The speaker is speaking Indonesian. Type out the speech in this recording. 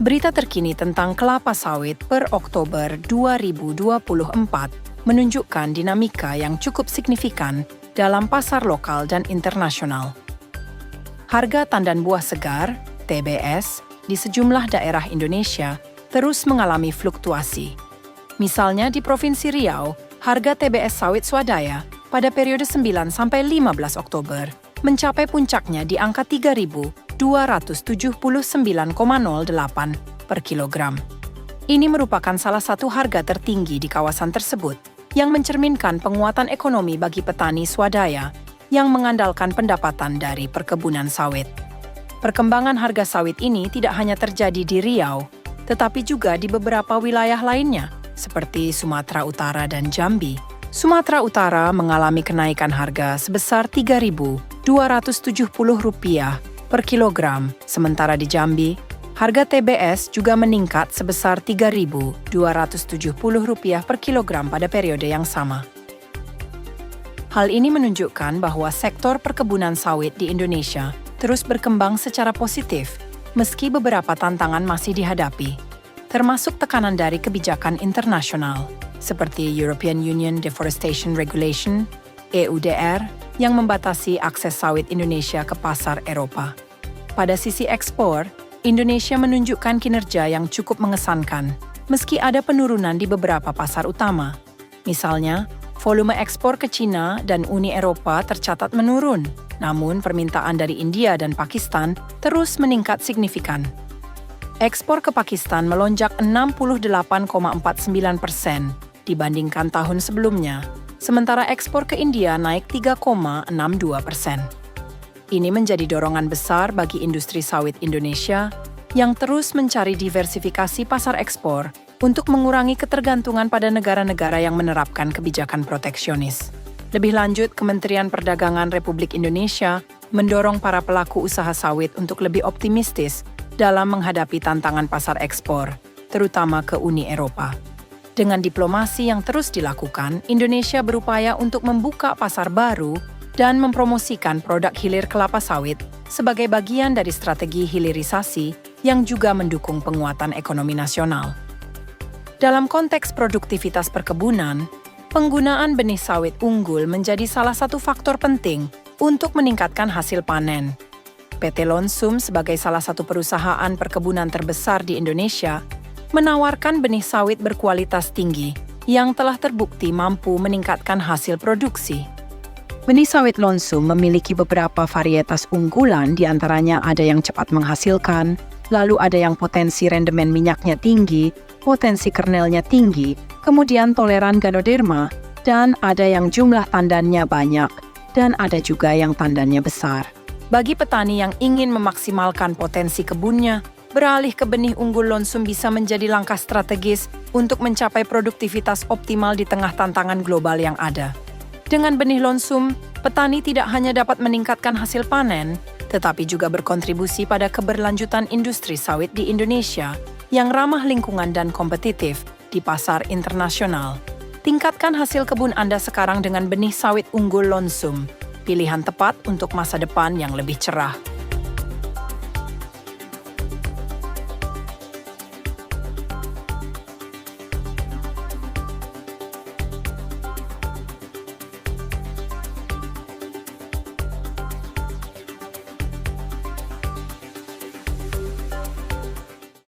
Berita terkini tentang kelapa sawit per Oktober 2024 menunjukkan dinamika yang cukup signifikan dalam pasar lokal dan internasional. Harga tandan buah segar, TBS, di sejumlah daerah Indonesia terus mengalami fluktuasi. Misalnya di Provinsi Riau, harga TBS sawit swadaya pada periode 9-15 Oktober mencapai puncaknya di angka 3.279,08 per kilogram. Ini merupakan salah satu harga tertinggi di kawasan tersebut yang mencerminkan penguatan ekonomi bagi petani swadaya yang mengandalkan pendapatan dari perkebunan sawit. Perkembangan harga sawit ini tidak hanya terjadi di Riau, tetapi juga di beberapa wilayah lainnya, seperti Sumatera Utara dan Jambi. Sumatera Utara mengalami kenaikan harga sebesar Rp3.270 per kilogram, sementara di Jambi, harga TBS juga meningkat sebesar Rp3.270 per kilogram pada periode yang sama. Hal ini menunjukkan bahwa sektor perkebunan sawit di Indonesia terus berkembang secara positif, meski beberapa tantangan masih dihadapi, termasuk tekanan dari kebijakan internasional, seperti European Union Deforestation Regulation, EUDR, yang membatasi akses sawit Indonesia ke pasar Eropa. Pada sisi ekspor, Indonesia menunjukkan kinerja yang cukup mengesankan, meski ada penurunan di beberapa pasar utama. Misalnya, volume ekspor ke China dan Uni Eropa tercatat menurun, namun permintaan dari India dan Pakistan terus meningkat signifikan. Ekspor ke Pakistan melonjak 68,49% dibandingkan tahun sebelumnya, sementara ekspor ke India naik 3,62%. Ini menjadi dorongan besar bagi industri sawit Indonesia yang terus mencari diversifikasi pasar ekspor untuk mengurangi ketergantungan pada negara-negara yang menerapkan kebijakan proteksionis. Lebih lanjut, Kementerian Perdagangan Republik Indonesia mendorong para pelaku usaha sawit untuk lebih optimistis dalam menghadapi tantangan pasar ekspor, terutama ke Uni Eropa. Dengan diplomasi yang terus dilakukan, Indonesia berupaya untuk membuka pasar baru dan mempromosikan produk hilir kelapa sawit sebagai bagian dari strategi hilirisasi yang juga mendukung penguatan ekonomi nasional. Dalam konteks produktivitas perkebunan, penggunaan benih sawit unggul menjadi salah satu faktor penting untuk meningkatkan hasil panen. PT Lonsum sebagai salah satu perusahaan perkebunan terbesar di Indonesia menawarkan benih sawit berkualitas tinggi yang telah terbukti mampu meningkatkan hasil produksi. Benih sawit Lonsum memiliki beberapa varietas unggulan, di antaranya ada yang cepat menghasilkan, lalu ada yang potensi rendemen minyaknya tinggi, potensi kernelnya tinggi, kemudian toleran ganoderma, dan ada yang jumlah tandannya banyak, dan ada juga yang tandannya besar. Bagi petani yang ingin memaksimalkan potensi kebunnya, beralih ke benih unggul Lonsum bisa menjadi langkah strategis untuk mencapai produktivitas optimal di tengah tantangan global yang ada. Dengan benih Lonsum, petani tidak hanya dapat meningkatkan hasil panen, tetapi juga berkontribusi pada keberlanjutan industri sawit di Indonesia yang ramah lingkungan dan kompetitif di pasar internasional. Tingkatkan hasil kebun Anda sekarang dengan benih sawit unggul Lonsum, pilihan tepat untuk masa depan yang lebih cerah.